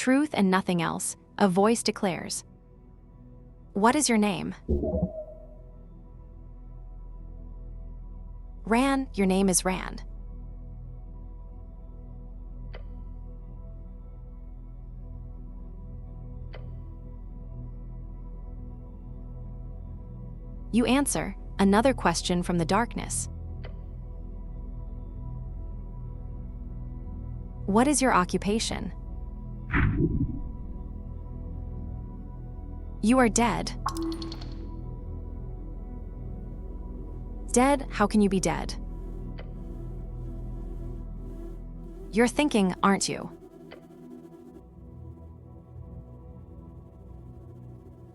Truth and nothing else, a voice declares. What is your name? Ran, your name is Ran. You answer, another question from the darkness. What is your occupation? You are dead. Dead? How can you be dead? You're thinking, aren't you?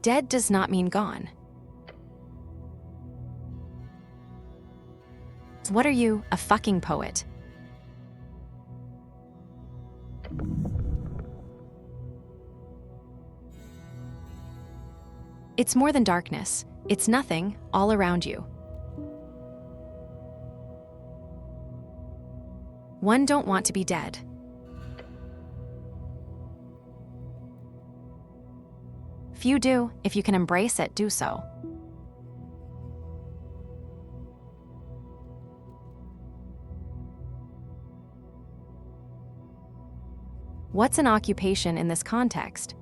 Dead does not mean gone. What are you, a fucking poet? It's more than darkness. It's nothing, all around you. One don't want to be dead. Few do. If you can embrace it, do so. What's an occupation in this context?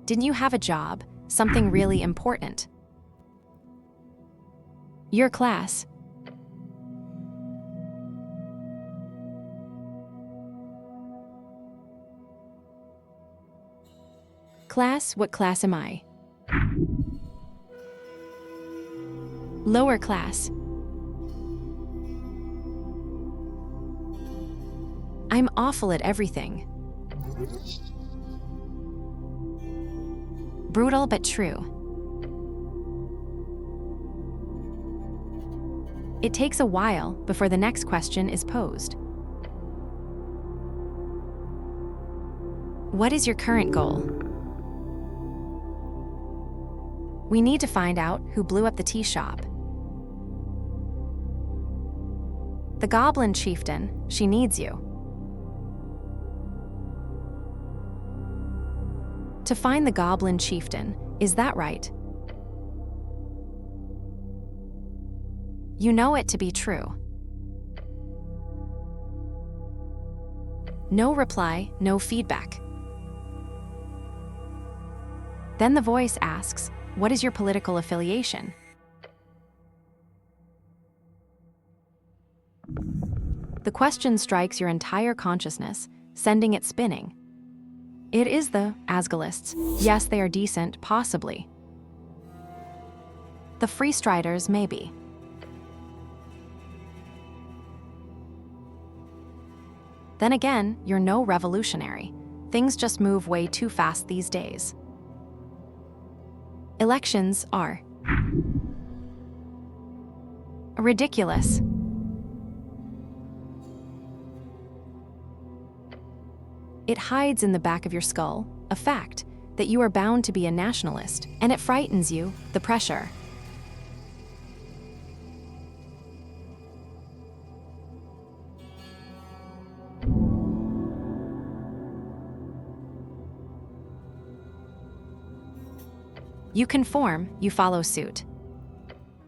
Didn't you have a job, something really important? Your class. Class, what class am I? Lower class. I'm awful at everything. Brutal but true. It takes a while before the next question is posed. What is your current goal? We need to find out who blew up the tea shop. The goblin chieftain, she needs you. To find the goblin chieftain, is that right? You know it to be true. No reply, no feedback. Then the voice asks, what is your political affiliation? The question strikes your entire consciousness, sending it spinning. It is the Asgalists. Yes, they are decent, possibly. The Freestriders, maybe. Then again, you're no revolutionary. Things just move way too fast these days. Elections are ridiculous. It hides in the back of your skull, a fact that you are bound to be a nationalist, and it frightens you, the pressure. You conform, you follow suit.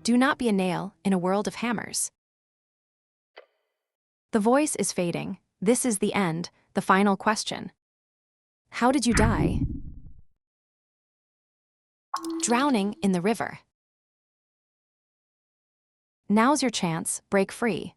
Do not be a nail in a world of hammers. The voice is fading. This is the end, the final question. How did you die? Drowning in the river. Now's your chance, break free.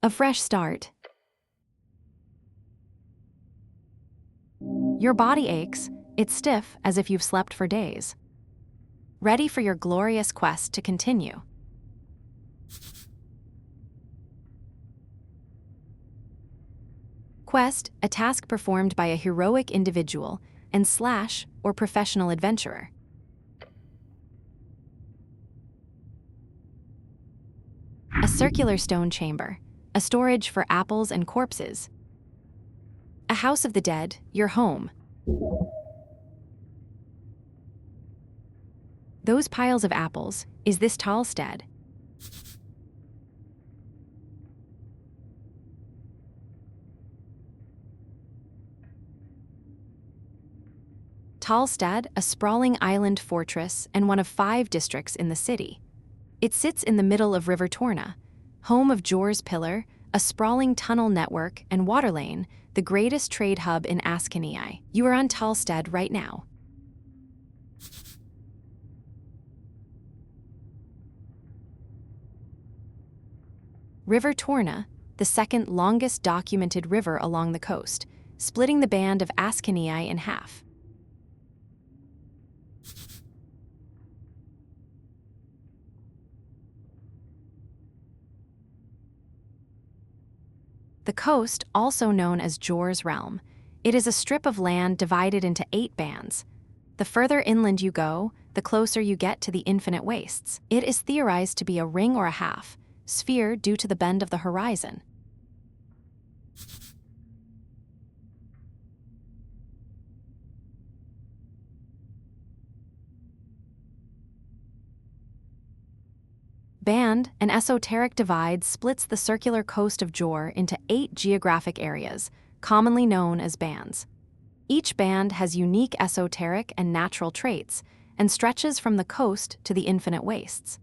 A fresh start. Your body aches. It's stiff as if you've slept for days. Ready for your glorious quest to continue. Quest, a task performed by a heroic individual, and slash, or professional adventurer. A circular stone chamber, a storage for apples and corpses. A house of the dead, your home. Those piles of apples, is this Talstead? Talstad, a sprawling island fortress and one of 5 districts in the city. It sits in the middle of River Torna, home of Jor's Pillar, a sprawling tunnel network and water lane, the greatest trade hub in Askanei. You are on Talstad right now. River Torna, the second longest documented river along the coast, splitting the band of Askanei in half. The coast, also known as Jor's Realm, it is a strip of land divided into 8 bands. The further inland you go, the closer you get to the infinite wastes. It is theorized to be a ring or a half sphere due to the bend of the horizon. Band, an esoteric divide, splits the circular coast of Jor into 8 geographic areas, commonly known as bands. Each band has unique esoteric and natural traits and stretches from the coast to the infinite wastes.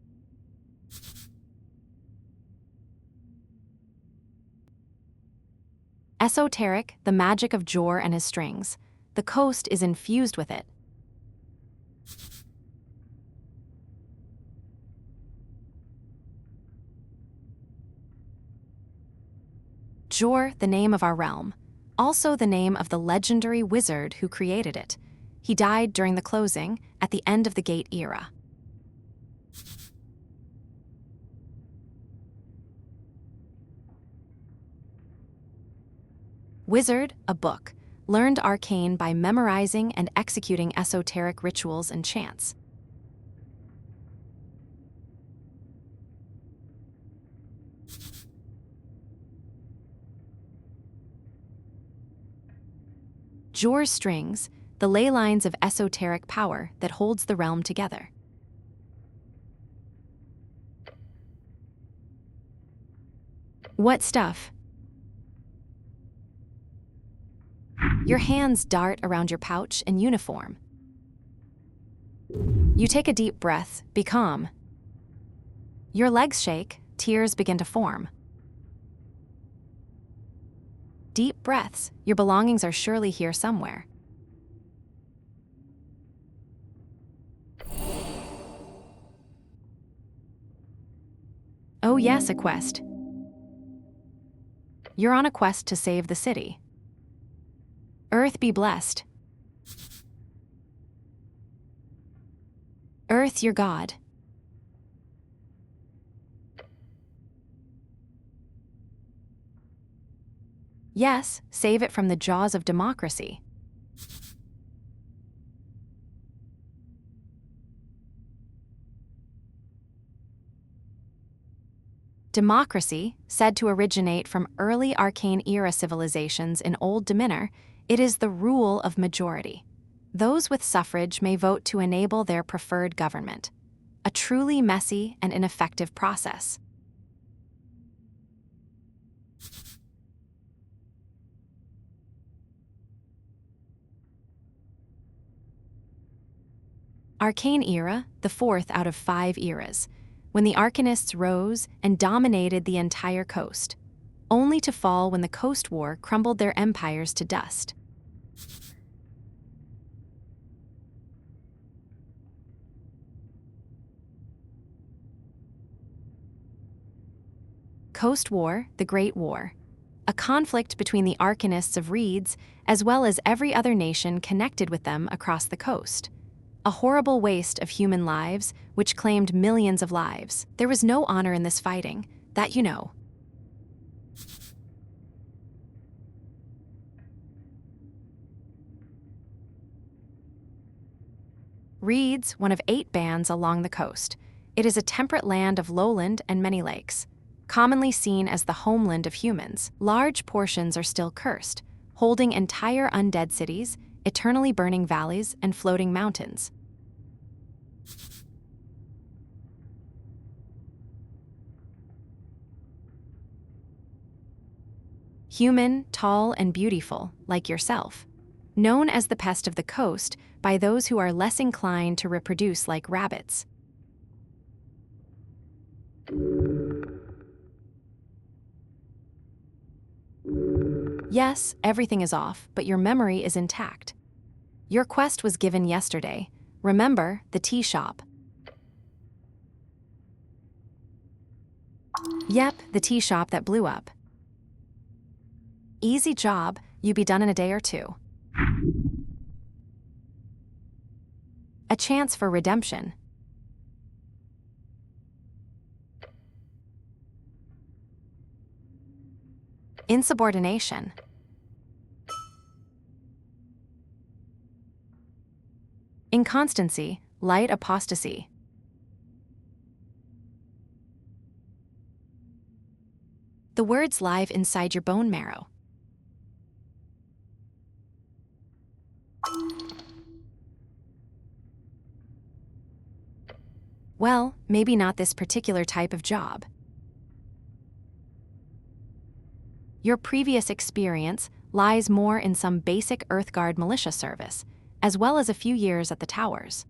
Esoteric, the magic of Jor and his strings. The coast is infused with it. Jor, the name of our realm, also the name of the legendary wizard who created it. He died during the closing, at the end of the Gate era. Wizard, a book, learned arcane by memorizing and executing esoteric rituals and chants. Jor's strings, the ley lines of esoteric power that holds the realm together. What stuff? Your hands dart around your pouch and uniform. You take a deep breath, be calm. Your legs shake, tears begin to form. Deep breaths, your belongings are surely here somewhere. Oh yes, a quest. You're on a quest to save the city. Urth be blessed. Urth, your god. Yes, save it from the jaws of democracy. Democracy, said to originate from early Arcane Era civilizations in Old Demeanor, it is the rule of majority. Those with suffrage may vote to enable their preferred government. A truly messy and ineffective process. Arcane Era, the 4th out of 5 eras, when the Arcanists rose and dominated the entire coast, only to fall when the Coast War crumbled their empires to dust. Coast War, the Great War. A conflict between the Arcanists of Reeds as well as every other nation connected with them across the coast. A horrible waste of human lives, which claimed millions of lives. There was no honor in this fighting, that you know. Reeds, one of 8 bands along the coast. It is a temperate land of lowland and many lakes. Commonly seen as the homeland of humans, large portions are still cursed, holding entire undead cities, eternally burning valleys, and floating mountains. Human, tall, and beautiful, like yourself. Known as the pest of the coast by those who are less inclined to reproduce like rabbits. Yes, everything is off, but your memory is intact. Your quest was given yesterday. Remember, the tea shop. Yep, the tea shop that blew up. Easy job, you be done in a day or 2. A chance for redemption. Insubordination. Inconstancy, light apostasy. The words live inside your bone marrow. Well, maybe not this particular type of job. Your previous experience lies more in some basic Earthguard militia service, as well as a few years at the towers.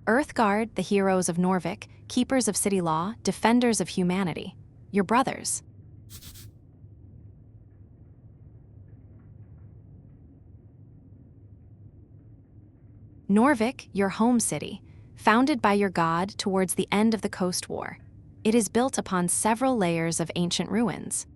Earthguard, the heroes of Norvik, keepers of city law, defenders of humanity. Your brothers. Norvik, your home city, founded by your god towards the end of the Coast War. It is built upon several layers of ancient ruins.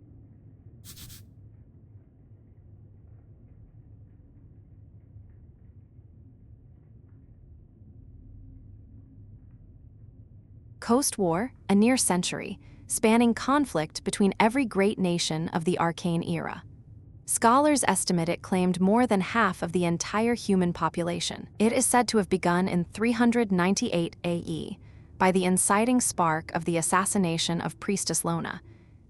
Coast War, a near century, spanning conflict between every great nation of the Arcane era. Scholars estimate it claimed more than half of the entire human population. It is said to have begun in 398 AE by the inciting spark of the assassination of Priestess Lona,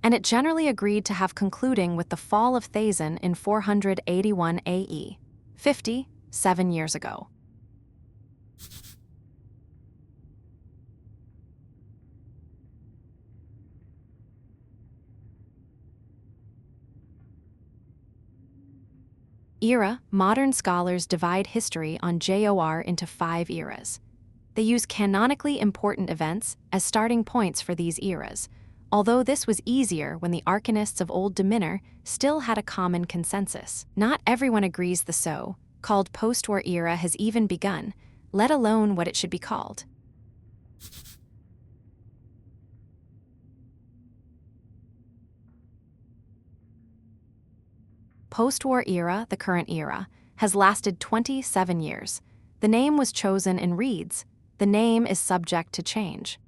and it generally agreed to have concluding with the fall of Thazin in 481 AE, 57 years ago. Era, modern scholars divide history on JOR into 5 eras. They use canonically important events as starting points for these eras, although this was easier when the Arcanists of Old Demeanor still had a common consensus. Not everyone agrees the so-called post-war era has even begun, let alone what it should be called. Post-war era, the current era, has lasted 27 years. The name was chosen in Reeds. The name is subject to change.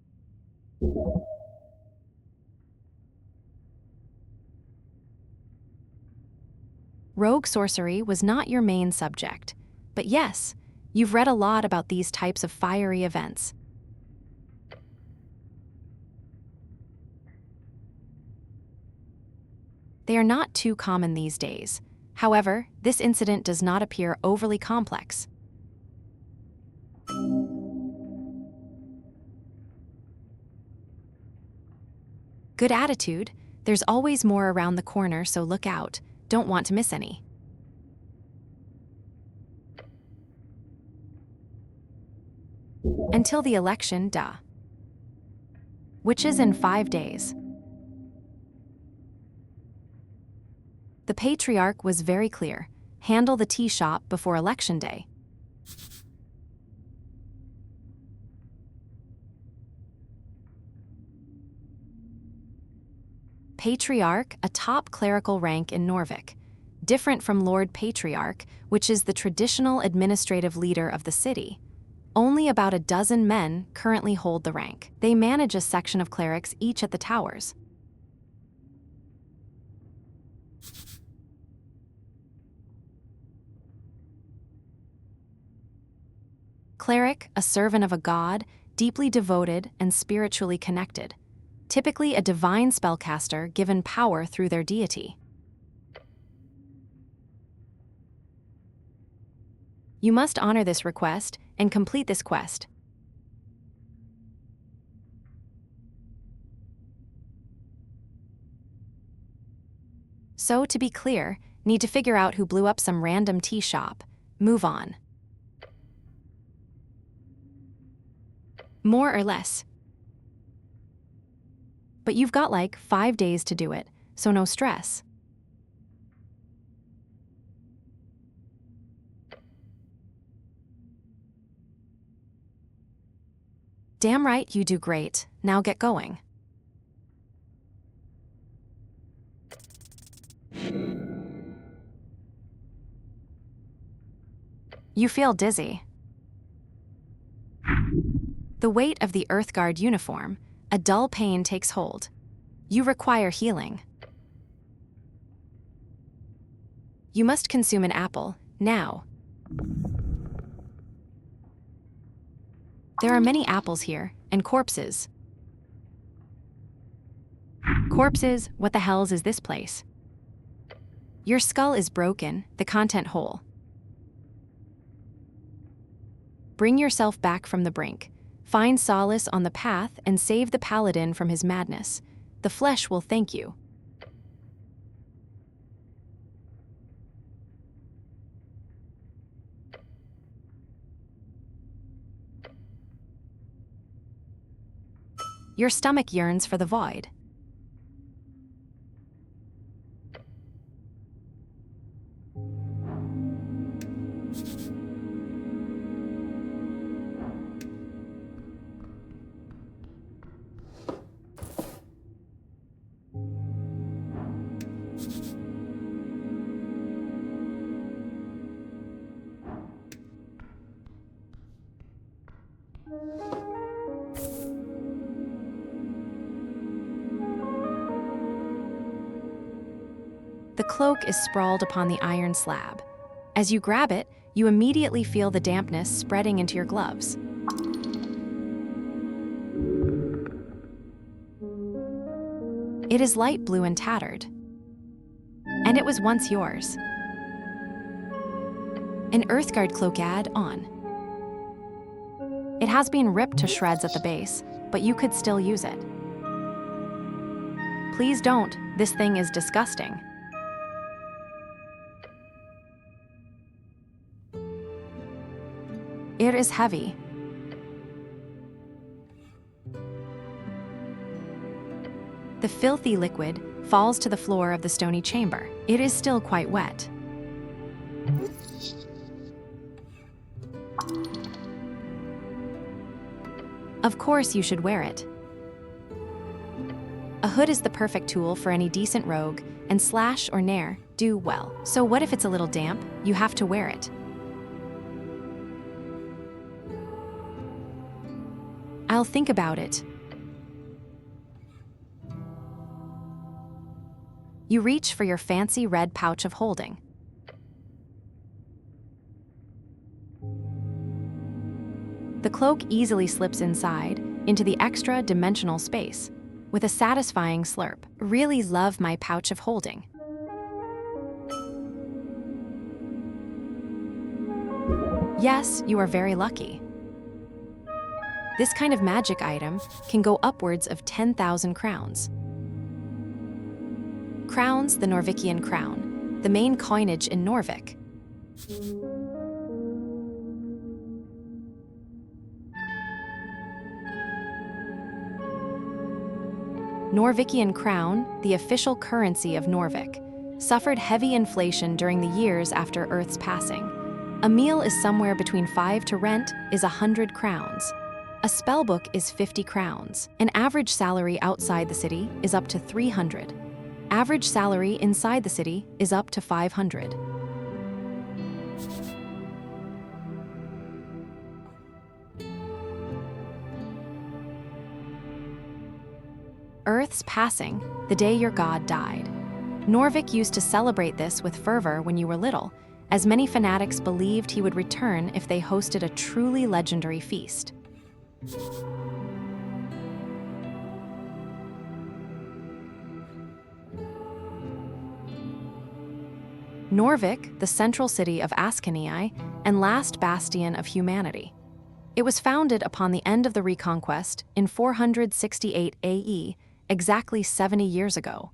Rogue sorcery was not your main subject, but yes, you've read a lot about these types of fiery events. They are not too common these days. However, this incident does not appear overly complex. Good attitude. There's always more around the corner, so look out. Don't want to miss any. Until the election, duh. Which is in 5 days. The Patriarch was very clear. Handle the tea shop before Election Day. Patriarch, a top clerical rank in Norvik, different from Lord Patriarch, which is the traditional administrative leader of the city. Only about a dozen men currently hold the rank. They manage a section of clerics each at the towers. Cleric, a servant of a god, deeply devoted and spiritually connected, typically a divine spellcaster given power through their deity. You must honor this request and complete this quest. So, to be clear, need to figure out who blew up some random tea shop. Move on. More or less. But you've got like 5 days to do it, so no stress. Damn right, you do great. Now get going. You feel dizzy. The weight of the Earthguard uniform, a dull pain takes hold. You require healing. You must consume an apple, now. There are many apples here, and corpses. Corpses, what the hells is this place? Your skull is broken, the content whole. Bring yourself back from the brink. Find solace on the path and save the paladin from his madness. The flesh will thank you. Your stomach yearns for the void. The cloak is sprawled upon the iron slab. As you grab it, you immediately feel the dampness spreading into your gloves. It is light blue and tattered. And it was once yours. An Earthguard cloak add-on. It has been ripped to shreds at the base, but you could still use it. Please don't, this thing is disgusting. It is heavy. The filthy liquid falls to the floor of the stony chamber. It is still quite wet. Of course you should wear it. A hood is the perfect tool for any decent rogue, and slash or nair do well. So what if it's a little damp? You have to wear it. I'll think about it. You reach for your fancy red pouch of holding. The cloak easily slips inside, into the extra dimensional space, with a satisfying slurp. Really love my pouch of holding. Yes, you are very lucky. This kind of magic item can go upwards of 10,000 crowns. Crowns, the Norvikian crown, the main coinage in Norvik. Norvikian crown, the official currency of Norvik, suffered heavy inflation during the years after Urth's passing. A meal is somewhere between 5 to rent is 100 crowns. A spellbook is 50 crowns. An average salary outside the city is up to 300. Average salary inside the city is up to 500. Urth's passing, the day your god died. Norvik used to celebrate this with fervor when you were little, as many fanatics believed he would return if they hosted a truly legendary feast. Norvik, the central city of AskAI and last bastion of humanity. It was founded upon the end of the Reconquest in 468 AE, exactly 70 years ago.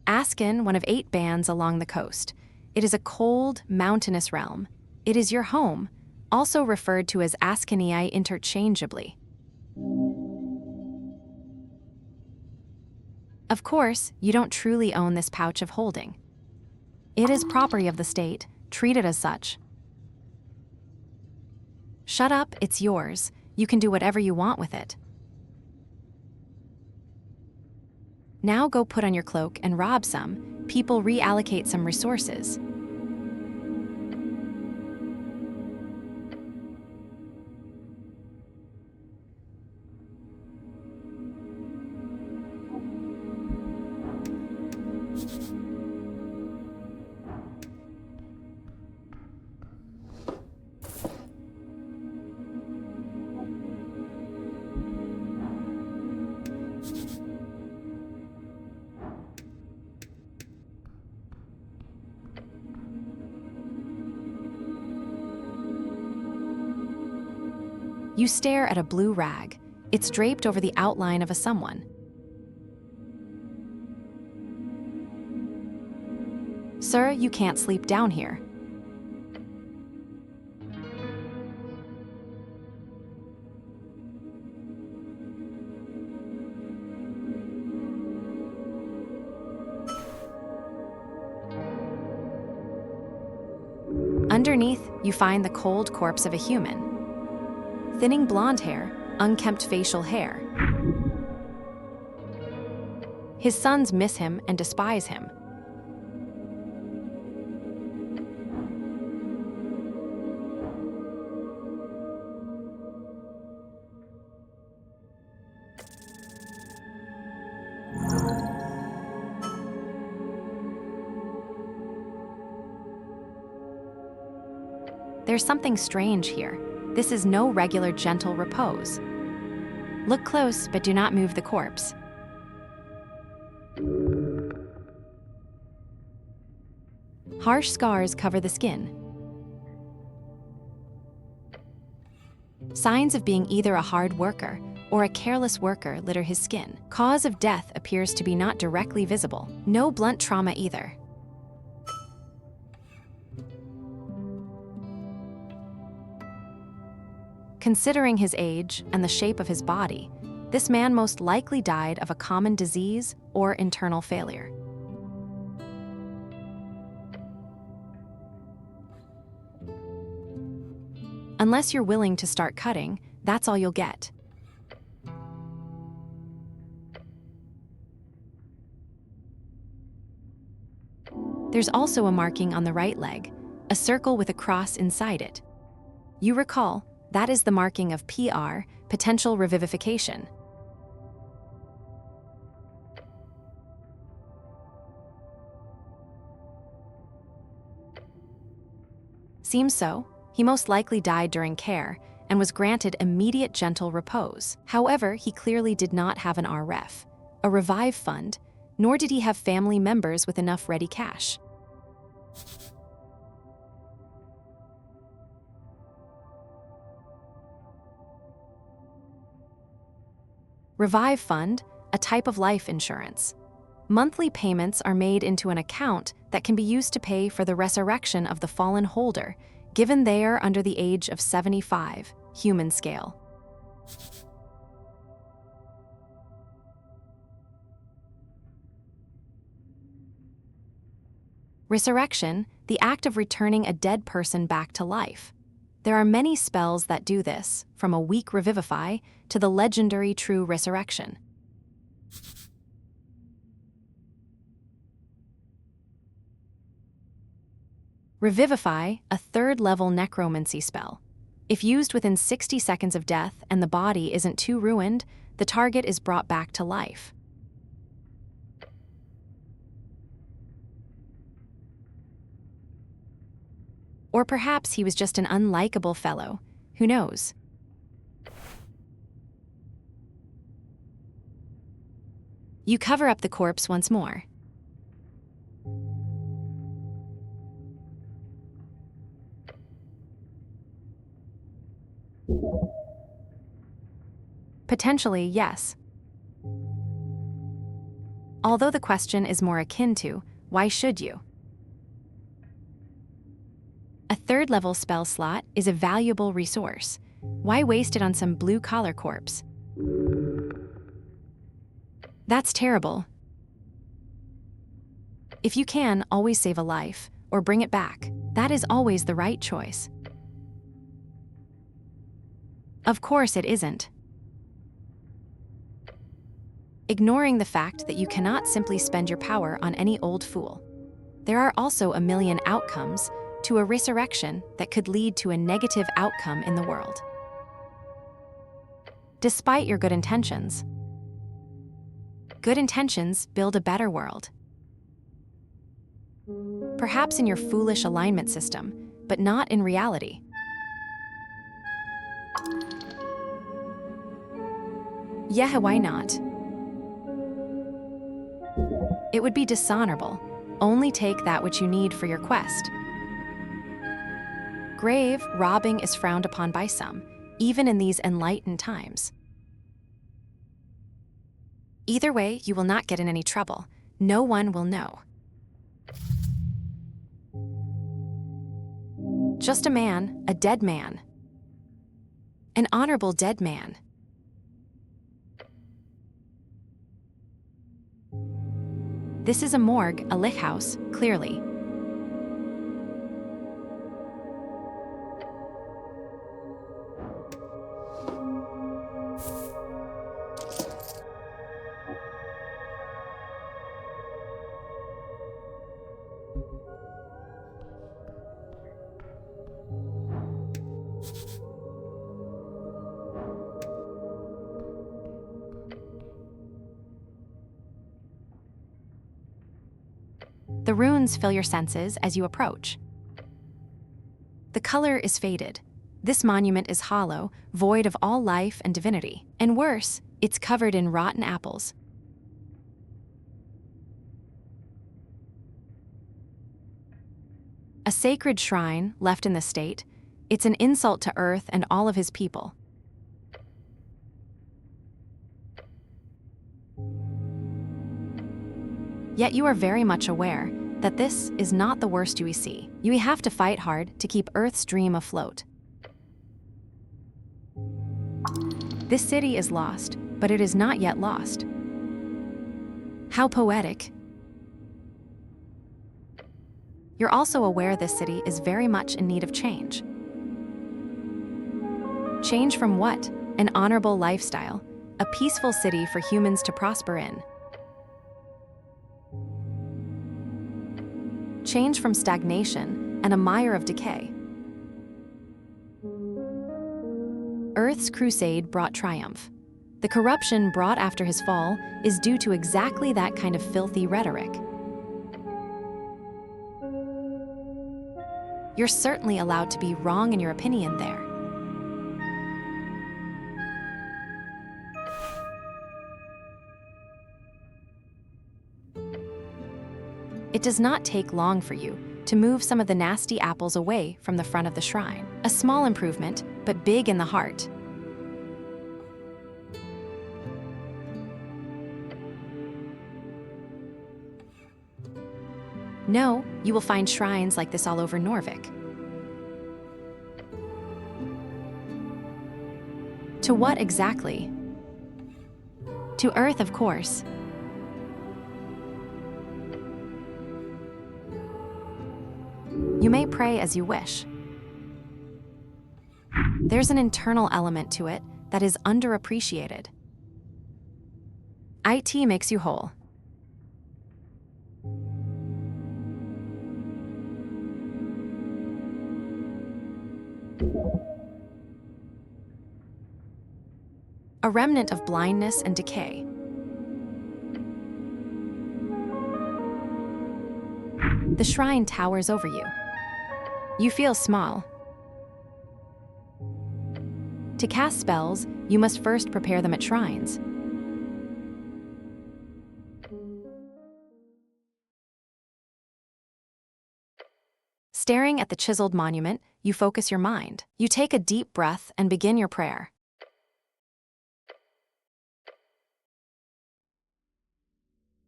Asken, one of 8 bands along the coast. It is a cold, mountainous realm. It is your home, also referred to as AskAI interchangeably. Of course, you don't truly own this pouch of holding. It is property of the state, treat it as such. Shut up, it's yours. You can do whatever you want with it. Now go put on your cloak and rob some. People reallocate some resources. You stare at a blue rag. It's draped over the outline of a someone. Sir, you can't sleep down here. Underneath, you find the cold corpse of a human. Thinning blonde hair, unkempt facial hair. His sons miss him and despise him. There's something strange here. This is no regular gentle repose. Look close, but do not move the corpse. Harsh scars cover the skin. Signs of being either a hard worker or a careless worker litter his skin. Cause of death appears to be not directly visible. No blunt trauma either. Considering his age and the shape of his body, this man most likely died of a common disease or internal failure. Unless you're willing to start cutting, that's all you'll get. There's also a marking on the right leg, a circle with a cross inside it. You recall, that is the marking of PR, potential revivification. Seems so. He most likely died during care and was granted immediate gentle repose. However, he clearly did not have an RREF, a revive fund, nor did he have family members with enough ready cash. Revive Fund, a type of life insurance. Monthly payments are made into an account that can be used to pay for the resurrection of the fallen holder, given they are under the age of 75, human scale. Resurrection, the act of returning a dead person back to life. There are many spells that do this, from a weak Revivify to the legendary True Resurrection. Revivify, a third-level necromancy spell. If used within 60 seconds of death and the body isn't too ruined, the target is brought back to life. Or perhaps he was just an unlikable fellow. Who knows? You cover up the corpse once more. Potentially, yes. Although the question is more akin to, why should you? A third-level spell slot is a valuable resource. Why waste it on some blue-collar corpse? That's terrible. If you can, always save a life, or bring it back. That is always the right choice. Of course it isn't. Ignoring the fact that you cannot simply spend your power on any old fool. There are also a million outcomes to a resurrection that could lead to a negative outcome in the world. Despite your good intentions build a better world. Perhaps in your foolish alignment system, but not in reality. Yeah, why not? It would be dishonorable. Only take that which you need for your quest. Grave robbing is frowned upon by some, even in these enlightened times. Either way, you will not get in any trouble. No one will know. Just a man, a dead man. An honorable dead man. This is a morgue, a lich house, clearly. The runes fill your senses as you approach. The color is faded. This monument is hollow, void of all life and divinity. And worse, it's covered in rotten apples. A sacred shrine left in the state, it's an insult to Urth and all of his people. Yet you are very much aware that this is not the worst you see. You have to fight hard to keep Urth's dream afloat. This city is lost, but it is not yet lost. How poetic. You're also aware this city is very much in need of change. Change from what? An honorable lifestyle, a peaceful city for humans to prosper in. Change from stagnation and a mire of decay. Urth's crusade brought triumph. The corruption brought after his fall is due to exactly that kind of filthy rhetoric. You're certainly allowed to be wrong in your opinion there. It does not take long for you to move some of the nasty apples away from the front of the shrine. A small improvement, but big in the heart. No, you will find shrines like this all over Norvik. To what exactly? To Urth, of course. You may pray as you wish. There's an internal element to it that is underappreciated. IT makes you whole. A remnant of blindness and decay. The shrine towers over you. You feel small. To cast spells, you must first prepare them at shrines. Staring at the chiseled monument, you focus your mind. You take a deep breath and begin your prayer.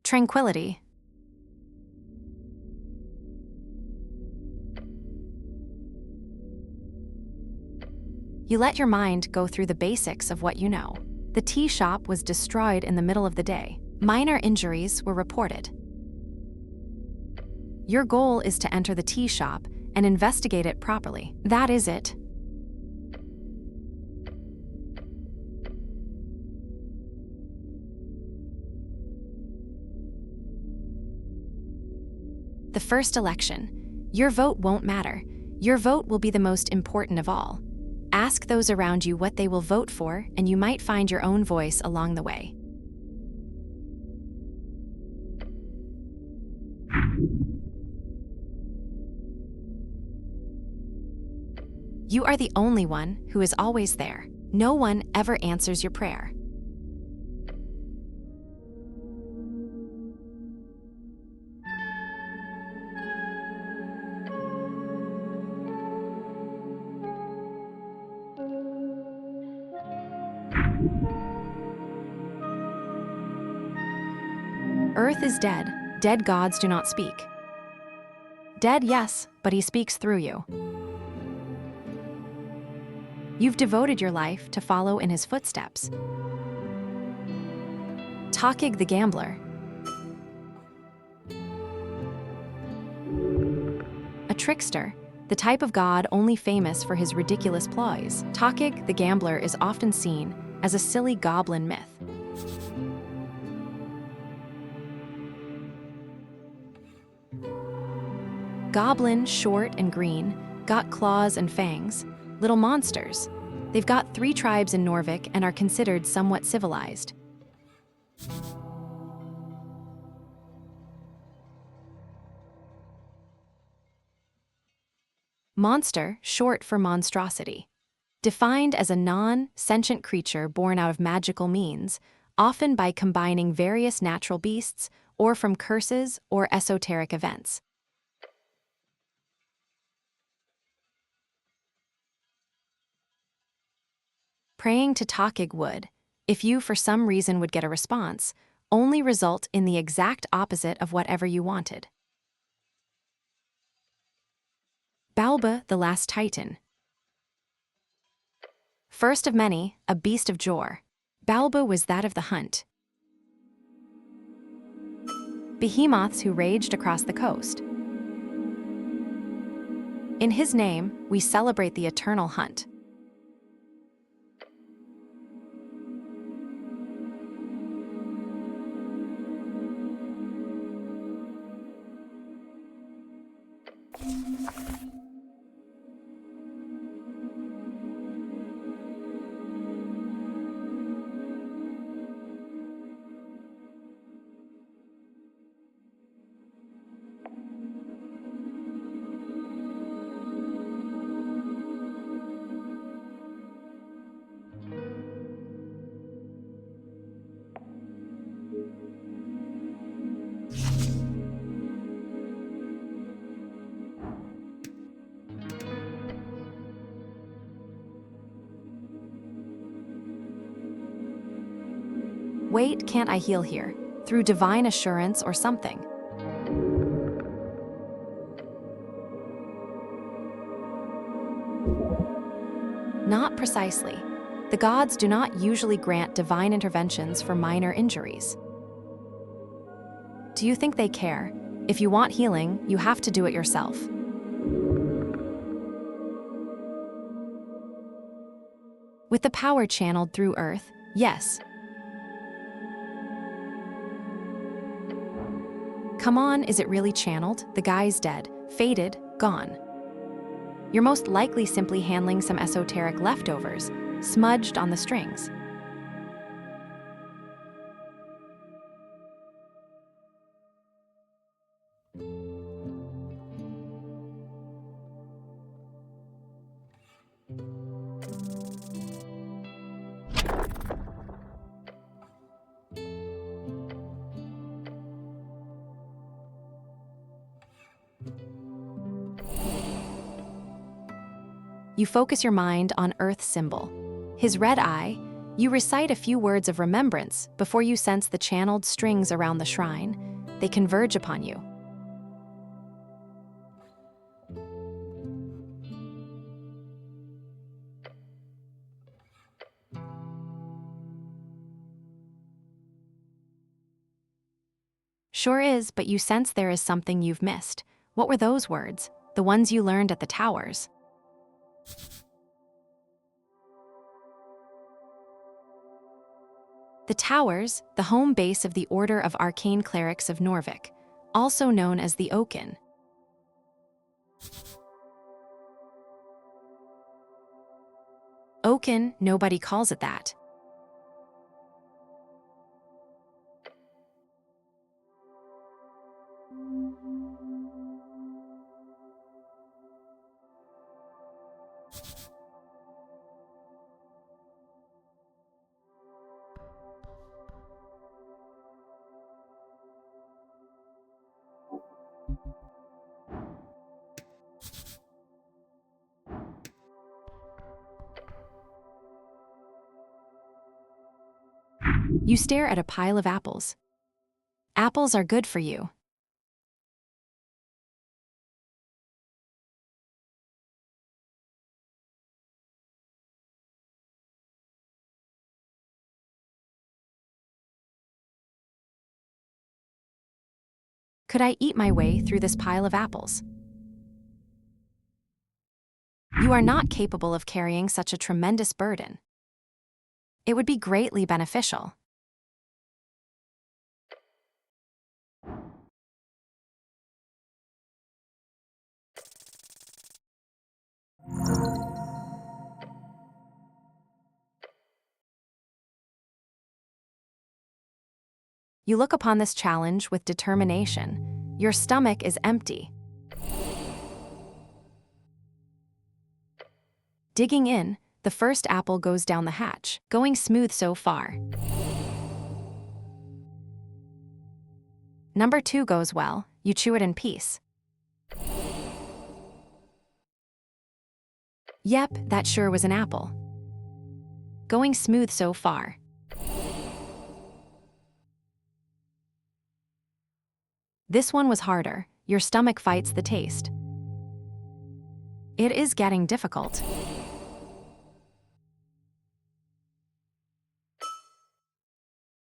Tranquility. You let your mind go through the basics of what you know. The tea shop was destroyed in the middle of the day. Minor injuries were reported. Your goal is to enter the tea shop and investigate it properly. That is it. The first election. Your vote won't matter. Your vote will be the most important of all. Ask those around you what they will vote for, and you might find your own voice along the way. You are the only one who is always there. No one ever answers your prayer. Urth is dead. Dead gods do not speak. Dead, yes, but he speaks through you. You've devoted your life to follow in his footsteps. Takig the gambler. A trickster, the type of god only famous for his ridiculous ploys. Takig the gambler is often seen as a silly goblin myth. Goblin, short and green, got claws and fangs, little monsters. They've got 3 tribes in Norvik and are considered somewhat civilized. Monster, short for monstrosity. Defined as a non-sentient creature born out of magical means, often by combining various natural beasts or from curses or esoteric events. Praying to Takig would, if you for some reason would get a response, only result in the exact opposite of whatever you wanted. Balba, the last Titan. First of many, a beast of Jor. Balba was that of the hunt. Behemoths who raged across the coast. In his name, we celebrate the eternal hunt. Wait, can't I heal here? Through divine assurance or something? Not precisely. The gods do not usually grant divine interventions for minor injuries. Do you think they care? If you want healing, you have to do it yourself. With the power channeled through Urth, yes. Come on, is it really channeled? The guy's dead, faded, gone. You're most likely simply handling some esoteric leftovers, smudged on the strings. You focus your mind on Urth's symbol, his red eye. You recite a few words of remembrance before you sense the channeled strings around the shrine. They converge upon you. Sure is, but you sense there is something you've missed. What were those words? The ones you learned at the towers? The Towers, the home base of the Order of Arcane Clerics of Norvik, also known as the Oaken. Oaken, nobody calls it that. You stare at a pile of apples. Apples are good for you. Could I eat my way through this pile of apples? You are not capable of carrying such a tremendous burden. It would be greatly beneficial. You look upon this challenge with determination. Your stomach is empty. Digging in, the first apple goes down the hatch, going smooth so far. Number 2 goes well, you chew it in peace. Yep, that sure was an apple. Going smooth so far. This one was harder. Your stomach fights the taste. It is getting difficult.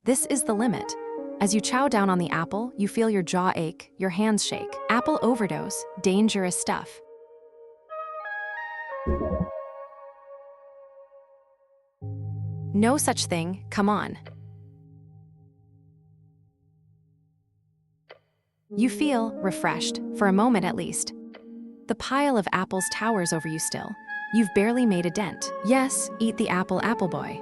This is the limit. As you chow down on the apple, you feel your jaw ache, your hands shake. Apple overdose, dangerous stuff. No such thing, come on. You feel refreshed, for a moment at least. The pile of apples towers over you still. You've barely made a dent. Yes, eat the apple, apple boy.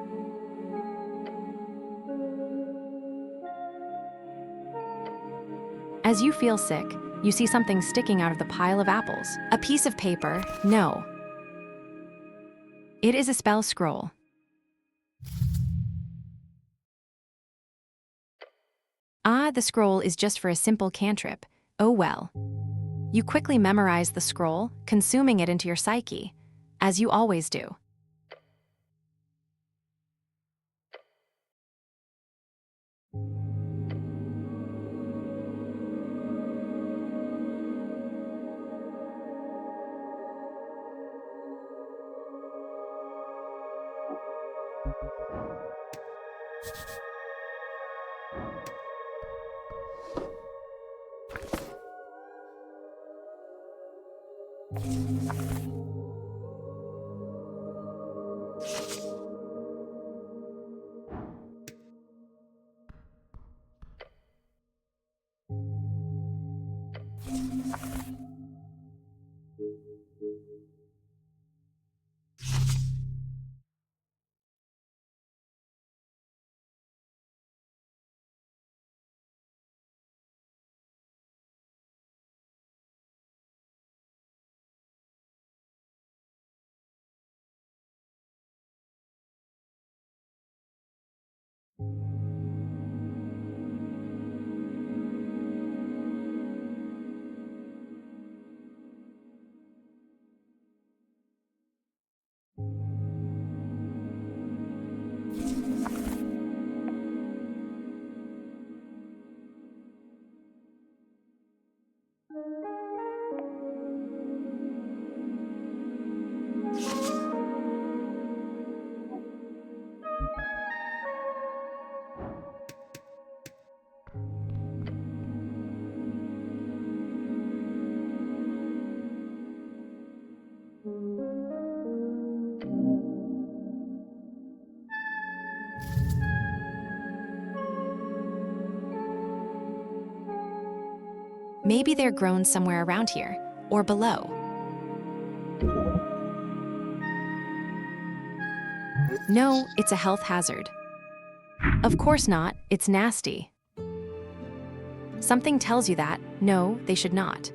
As you feel sick, you see something sticking out of the pile of apples. A piece of paper, no. It is a spell scroll. Ah, the scroll is just for a simple cantrip. Oh well. You quickly memorize the scroll, consuming it into your psyche, as you always do. Maybe they're grown somewhere around here, or below. No, it's a health hazard. Of course not, it's nasty. Something tells you that, no, they should not.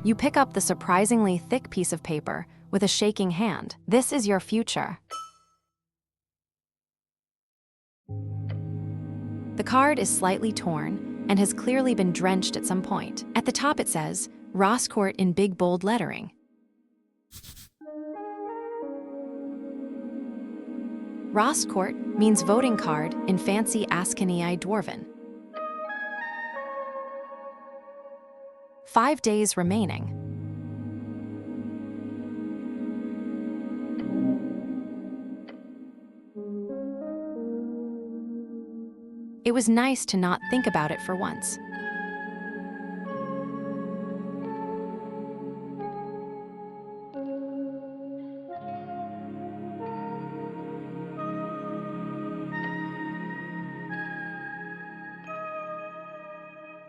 You pick up the surprisingly thick piece of paper with a shaking hand. This is your future. The card is slightly torn and has clearly been drenched at some point. At the top it says, Ross Court in big bold lettering. Ross Court means voting card in fancy Ascanii Dwarven. 5 days remaining. It was nice to not think about it for once.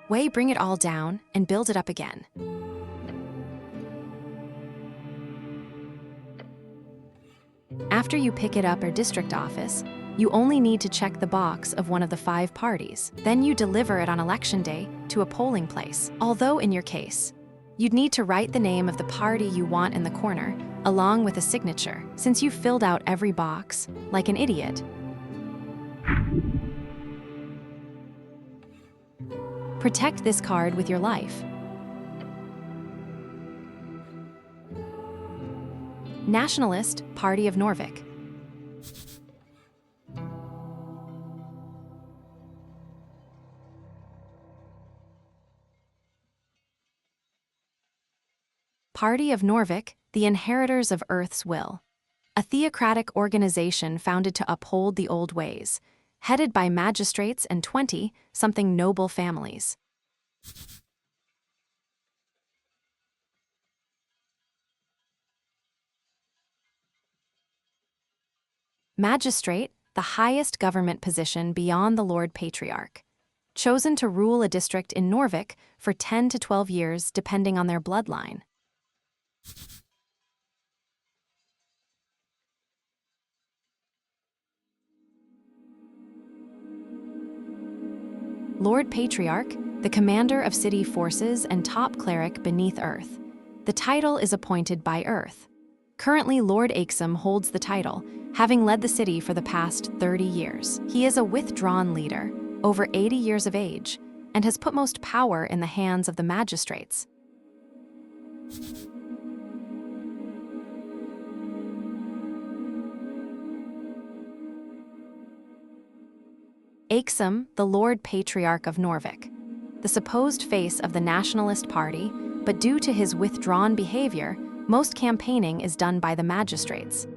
Way, bring it all down and build it up again. After you pick it up at district office, you only need to check the box of one of the 5 parties. Then you deliver it on election day to a polling place. Although in your case, you'd need to write the name of the party you want in the corner, along with a signature, since you filled out every box like an idiot. Protect this card with your life. Nationalist Party of Norvik. Party of Norvik, the inheritors of Urth's will. A theocratic organization founded to uphold the old ways, headed by magistrates and 20-something noble families. Magistrate, the highest government position beyond the Lord Patriarch. Chosen to rule a district in Norvik for 10 to 12 years depending on their bloodline. Lord Patriarch, the commander of city forces and top cleric beneath Urth. The title is appointed by Urth. Currently, Lord Akesum holds the title, having led the city for the past 30 years. He is a withdrawn leader, over 80 years of age, and has put most power in the hands of the magistrates. Aksum, the Lord Patriarch of Norvik, the supposed face of the Nationalist Party, but due to his withdrawn behavior, most campaigning is done by the magistrates.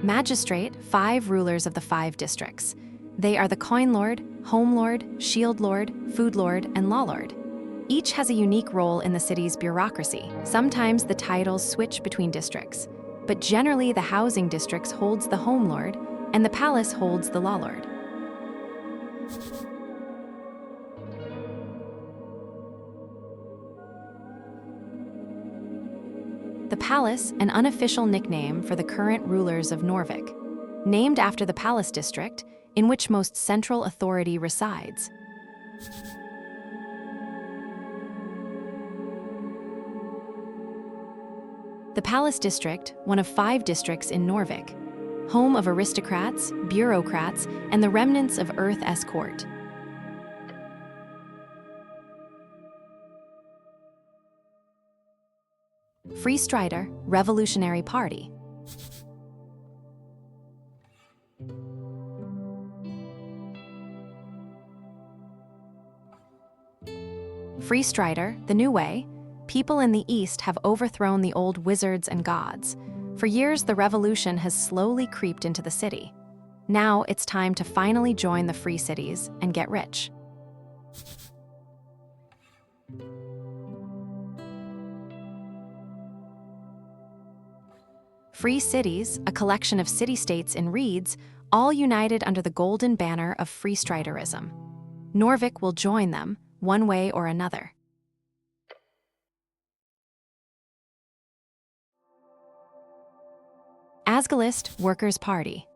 Magistrate, 5 rulers of the 5 districts. They are the Coin Lord, Home Lord, Shield Lord, Food Lord, and Law Lord. Each has a unique role in the city's bureaucracy. Sometimes the titles switch between districts, but generally the housing districts holds the Home Lord, and the palace holds the Law Lord. The palace, an unofficial nickname for the current rulers of Norvik, named after the palace district, in which most central authority resides. The palace district, one of 5 districts in Norvik, home of aristocrats, bureaucrats, and the remnants of Urth's court. Free Strider, Revolutionary Party. Free Strider, the new way. People in the East have overthrown the old wizards and gods. For years, the revolution has slowly creeped into the city. Now it's time to finally join the free cities and get rich. Free cities, a collection of city-states in reeds, all united under the golden banner of Free Striderism. Norvik will join them, one way or another. Asgalist Workers' Party.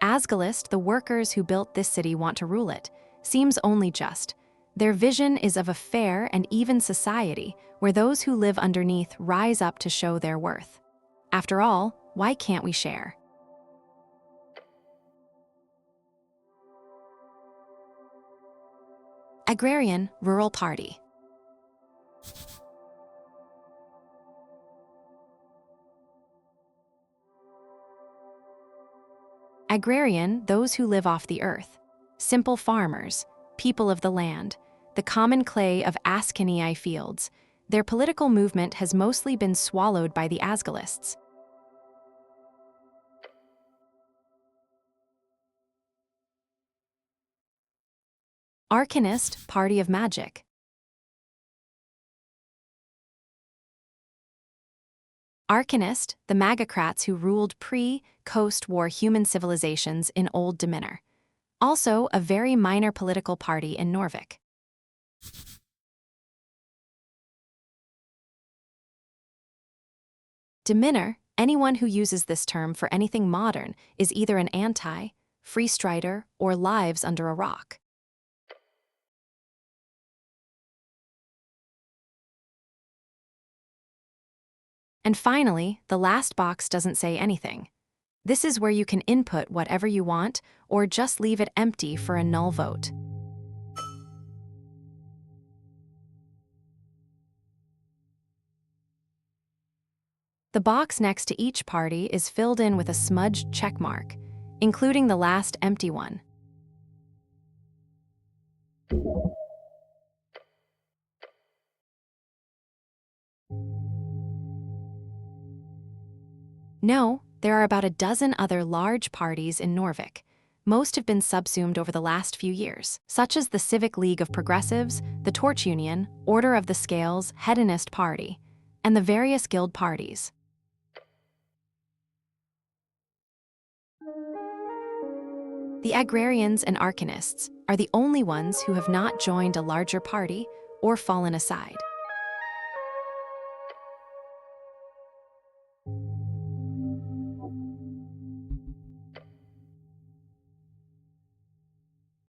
Asgalist, the workers who built this city want to rule it, seems only just. Their vision is of a fair and even society where those who live underneath rise up to show their worth. After all, why can't we share? Agrarian Rural Party. Agrarian, those who live off the earth. Simple farmers, people of the land, the common clay of NarrateitAI fields. Their political movement has mostly been swallowed by the Asgalists. Arcanist Party of Magic. Arcanist, the magocrats who ruled pre-Coast War human civilizations in Old Dominion. Also a very minor political party in Norvik. Dominion, anyone who uses this term for anything modern, is either an anti-Free Strider or lives under a rock. And finally, the last box doesn't say anything. This is where you can input whatever you want or just leave it empty for a null vote. The box next to each party is filled in with a smudged checkmark, including the last empty one. No, there are about a dozen other large parties in Norvik. Most have been subsumed over the last few years, such as the Civic League of Progressives, the Torch Union, Order of the Scales, Hedonist Party, and the various guild parties. The Agrarians and Arcanists are the only ones who have not joined a larger party or fallen aside.